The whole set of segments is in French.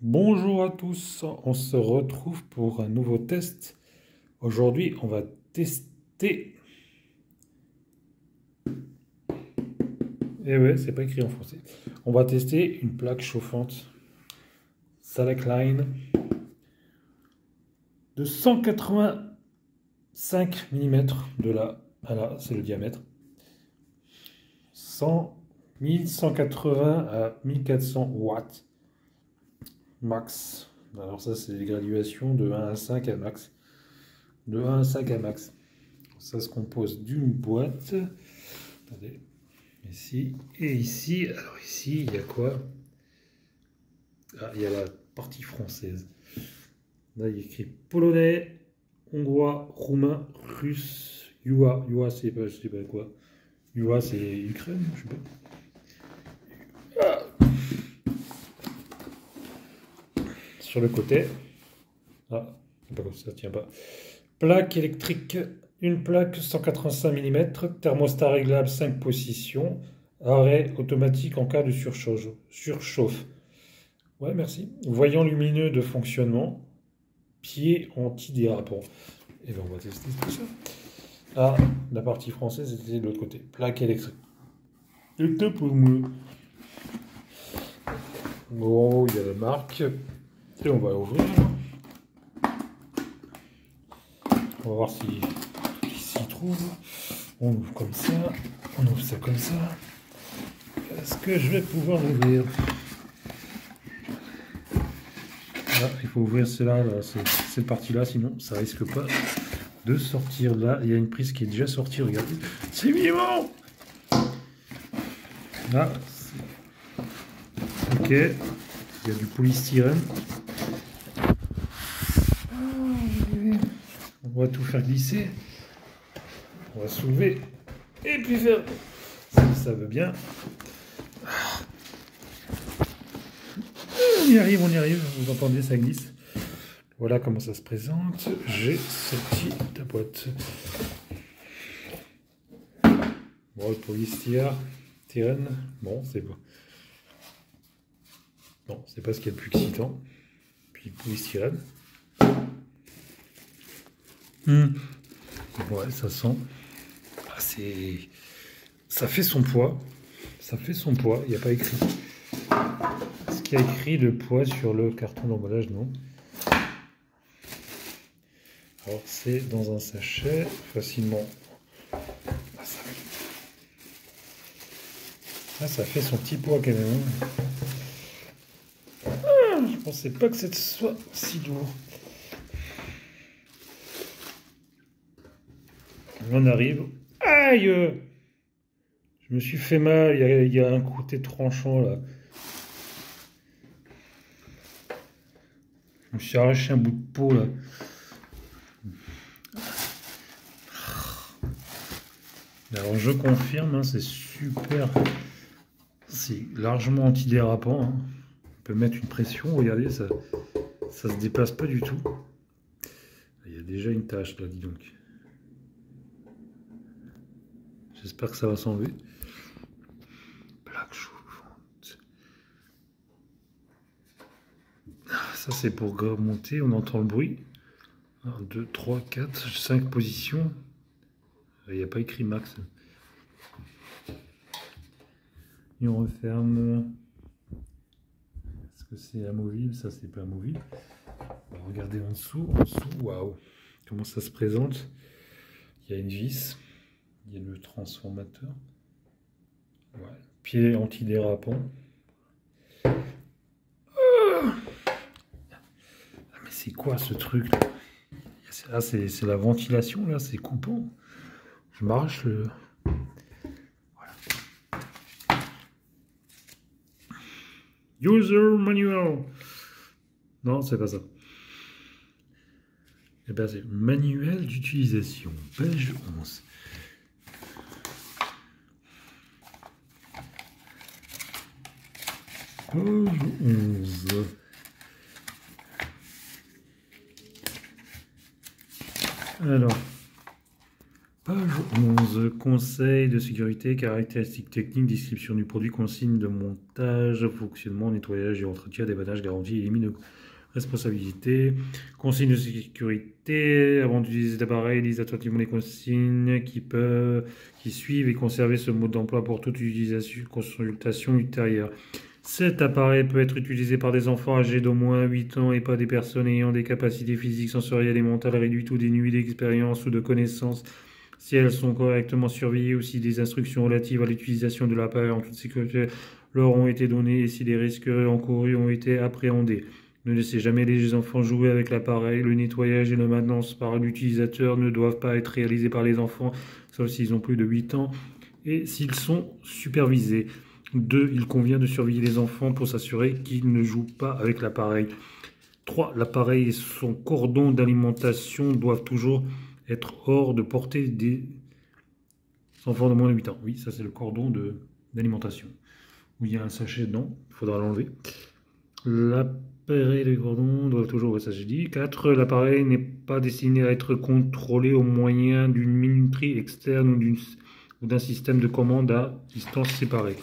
Bonjour à tous, on se retrouve pour un nouveau test. Aujourd'hui, on va tester. Eh ouais, c'est pas écrit en français. On va tester une plaque chauffante Salakline de 185 mm de là à là, c'est le diamètre. 1180 à 1400 watts max. Alors ça, c'est les graduations de 1 à 5 à max. De 1 à 5 à max. Ça se compose d'une boîte. Attendez. Ici et ici. Alors ici, il y a quoi? Ah, il y a la partie française. Là, il y a écrit polonais, hongrois, roumain, russe, Yua. Yua, c'est pas, je sais pas quoi. Yua, c'est Ukraine, je sais pas. Ah. Sur le côté. Ah, c'est pas comme ça, tient pas. Plaque électrique. Une plaque 185 mm, thermostat réglable 5 positions, arrêt automatique en cas de surchauffe. Ouais, merci. Voyant lumineux de fonctionnement, pied antidérapant. Et bien, on va tester tout ça. Ah, la partie française était de l'autre côté. Plaque électrique. C'était pour moi. Bon, il y a la marque. Et on va ouvrir. On va voir s'il s'y trouve. On ouvre comme ça. On ouvre ça comme ça. Est-ce que je vais pouvoir l'ouvrir? Ah, il faut ouvrir cela, là, cette partie-là, sinon ça risque pas de sortir. Là, il y a une prise qui est déjà sortie, regardez. C'est vivant! Ah, ok. Il y a du polystyrène. On va tout faire glisser. On va soulever. Et puis faire... Ça veut bien. On y arrive, vous entendez, ça glisse. Voilà comment ça se présente. J'ai sorti la boîte. Bon, le polystyrène, bon, c'est bon. Non, c'est pas ce qu'il y a de plus excitant. Puis le polystyrène. Ouais, ça sent. Ah, ça fait son poids. Ça fait son poids. Il n'y a pas écrit. Est-ce qu'il y a écrit le poids sur le carton d'emballage? Non. Alors, c'est dans un sachet, facilement. Ah, ça fait son petit poids quand même. Ah, je pensais pas que ça soit si lourd. On arrive. Aïe! Je me suis fait mal, il y a un côté tranchant là. Je me suis arraché un bout de peau là. Alors je confirme, hein, c'est super. C'est largement antidérapant. Hein. On peut mettre une pression, regardez, ça se déplace pas du tout. Il y a déjà une tache là, dis donc. J'espère que ça va s'enlever. Plaque chauffante. Ça c'est pour monter, on entend le bruit. 1, 2, 3, 4, 5 positions. Il n'y a pas écrit max. Et on referme. Est-ce que c'est amovible? Ça c'est pas amovible. On va regarder en dessous. Waouh. Comment ça se présente? Il y a une vis. Il y a le transformateur. Ouais. Pied antidérapant. Ah, mais c'est quoi ce truc là? Ah, c'est la ventilation là, c'est coupant. Je m'arrache le... Voilà. User manual. Non, c'est pas ça. Eh bien, c'est manuel d'utilisation, page 11. Page 11. Alors, page 11. conseils de sécurité, caractéristiques techniques, description du produit, consignes de montage, fonctionnement, nettoyage et entretien, débannage, garantie et limite de responsabilité, consignes de sécurité. Avant d'utiliser l'appareil, lise attentivement les consignes qui suivent et conserver ce mode d'emploi pour toute utilisation, consultation ultérieure. Cet appareil peut être utilisé par des enfants âgés d'au moins 8 ans et pas des personnes ayant des capacités physiques, sensorielles et mentales réduites ou dénuées d'expérience ou de connaissances si elles sont correctement surveillées ou si des instructions relatives à l'utilisation de l'appareil en toute sécurité leur ont été données et si les risques encourus ont été appréhendés. Ne laissez jamais les enfants jouer avec l'appareil. Le nettoyage et la maintenance par l'utilisateur ne doivent pas être réalisés par les enfants, sauf s'ils ont plus de 8 ans et s'ils sont supervisés. 2. Il convient de surveiller les enfants pour s'assurer qu'ils ne jouent pas avec l'appareil. 3. L'appareil et son cordon d'alimentation doivent toujours être hors de portée des enfants de moins de 8 ans. Oui, ça c'est le cordon d'alimentation. Où il y a un sachet dedans, il faudra l'enlever. L'appareil et le cordon doivent toujours, ça j'ai dit. 4. L'appareil n'est pas destiné à être contrôlé au moyen d'une minuterie externe ou d'un système de commande à distance séparée.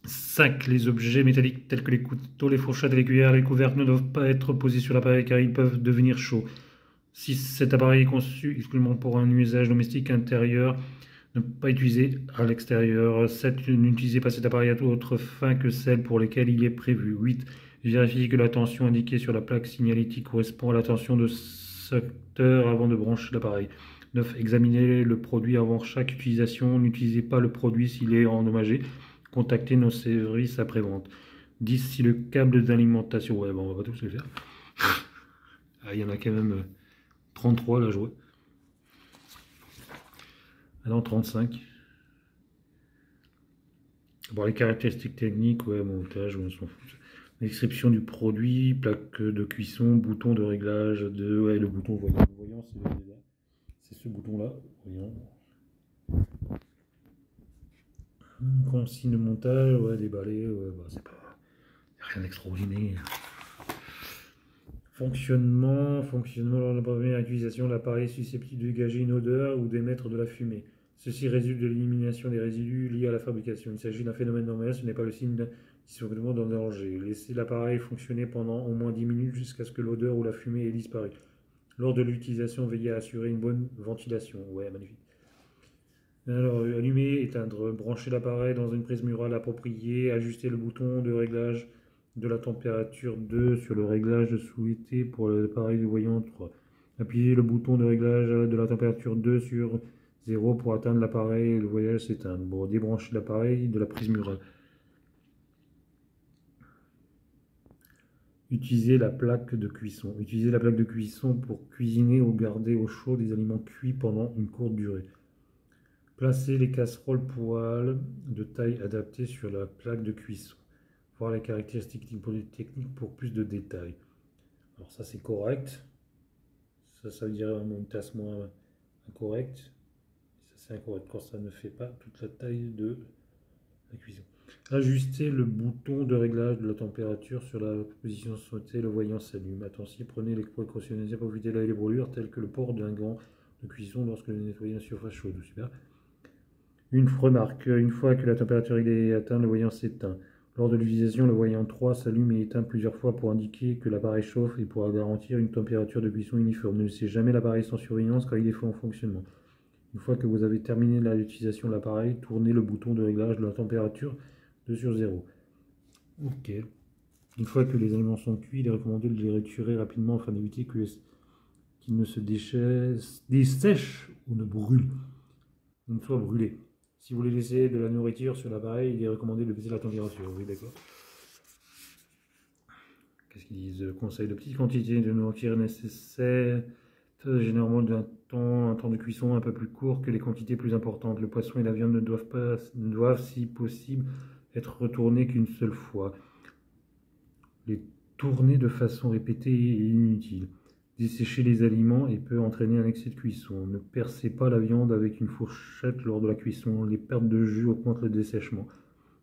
5. Les objets métalliques tels que les couteaux, les fourchettes, les cuillères, les couvercles ne doivent pas être posés sur l'appareil car ils peuvent devenir chauds. 6. Cet appareil est conçu exclusivement pour un usage domestique intérieur, ne pas utilisé à l'extérieur. 7. N'utilisez pas cet appareil à toute autre fin que celle pour laquelle il est prévu. 8. Vérifiez que la tension indiquée sur la plaque signalétique correspond à la tension de secteur avant de brancher l'appareil. 9. Examinez le produit avant chaque utilisation. N'utilisez pas le produit s'il est endommagé. Contactez nos services après-vente. 10. Si le câble d'alimentation... Ouais, bon, on va pas tous les faire. Ah, il y en a quand même 33 là, je vois. Ah non, 35. Bon, les caractéristiques techniques, ouais, montage, on s'en fout. Description du produit, plaque de cuisson, bouton de réglage, ouais, le bouton voyant, c'est ce bouton-là, voyant. Consigne de montage, ouais, déballé, ouais, bah, c'est pas rien d'extraordinaire. Fonctionnement lors de la première utilisation, l'appareil est susceptible de dégager une odeur ou d'émettre de la fumée. Ceci résulte de l'élimination des résidus liés à la fabrication. Il s'agit d'un phénomène normal, ce n'est pas le signe d'un dysfonctionnement d'un danger. Laissez l'appareil fonctionner pendant au moins 10 minutes jusqu'à ce que l'odeur ou la fumée ait disparu. Lors de l'utilisation, veillez à assurer une bonne ventilation. Ouais, magnifique. Alors, allumer, éteindre, brancher l'appareil dans une prise murale appropriée, ajuster le bouton de réglage de la température 2 sur le réglage souhaité pour l'appareil du voyant 3. Appuyez le bouton de réglage de la température 2 sur 0 pour atteindre l'appareil et le voyage s'éteindre. Bon, débrancher l'appareil de la prise murale. Utilisez la plaque de cuisson. Utilisez la plaque de cuisson pour cuisiner ou garder au chaud des aliments cuits pendant une courte durée. Placez les casseroles poêles de taille adaptée sur la plaque de cuisson. Voir les caractéristiques techniques pour plus de détails. Alors ça c'est correct. Ça veut dire une tasse moins incorrecte. Ça c'est incorrect quand ça ne fait pas toute la taille de la cuisson. Ajustez le bouton de réglage de la température sur la position souhaitée, le voyant s'allume. Attention, prenez les précautions nécessaires pour éviter les brûlures telles que le port d'un gant de cuisson lorsque vous nettoyez une surface chaude. Super. Une remarque, une fois que la température est atteinte, le voyant s'éteint. Lors de l'utilisation, le voyant 3 s'allume et éteint plusieurs fois pour indiquer que l'appareil chauffe et pour garantir une température de cuisson uniforme. Ne laissez jamais l'appareil sans surveillance car il est en fonctionnement. Une fois que vous avez terminé l'utilisation de l'appareil, tournez le bouton de réglage de la température 2 sur 0. Ok. Une fois que les aliments sont cuits, il est recommandé de les retirer rapidement afin d'éviter qu'ils ne se dessèchent ou ne brûlent, ou ne soient brûlés. Si vous voulez laisser de la nourriture sur l'appareil, il est recommandé de baisser la température. Oui, d'accord. Qu'est-ce qu'ils disent? Conseil de petites quantités de nourriture nécessaires, généralement un temps de cuisson un peu plus court que les quantités plus importantes. Le poisson et la viande ne doivent, si possible, être retournés qu'une seule fois. Les tourner de façon répétée est inutile. Dessécher les aliments et peut entraîner un excès de cuisson. Ne percez pas la viande avec une fourchette lors de la cuisson. Les pertes de jus augmentent le dessèchement.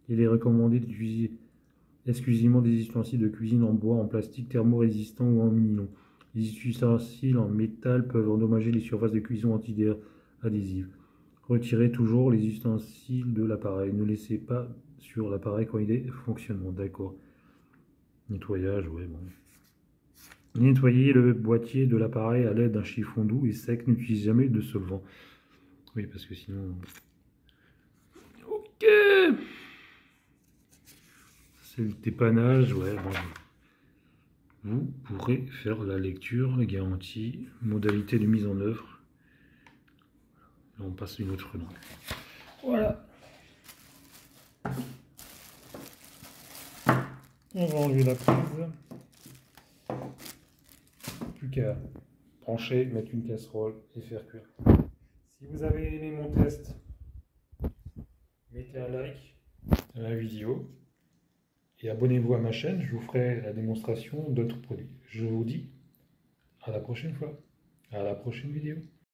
Il est recommandé d'utiliser exclusivement des ustensiles de cuisine en bois, en plastique, thermorésistants ou en nylon. Les ustensiles en métal peuvent endommager les surfaces de cuisson anti-adhésives. Retirez toujours les ustensiles de l'appareil. Ne laissez pas sur l'appareil quand il est fonctionnement. D'accord. Nettoyage, ouais, bon. Nettoyez le boîtier de l'appareil à l'aide d'un chiffon doux et sec. N'utilisez jamais de solvant. Oui, parce que sinon... Ok. C'est le dépannage, ouais, bon. Vous pourrez faire la lecture, les garanties, modalité de mise en œuvre. Là, on passe une autre langue. Voilà. On va enlever la prise. Plus qu'à brancher, mettre une casserole et faire cuire. Si vous avez aimé mon test, mettez un like à la vidéo et abonnez-vous à ma chaîne. Je vous ferai la démonstration d'autres produits. Je vous dis à la prochaine fois, à la prochaine vidéo.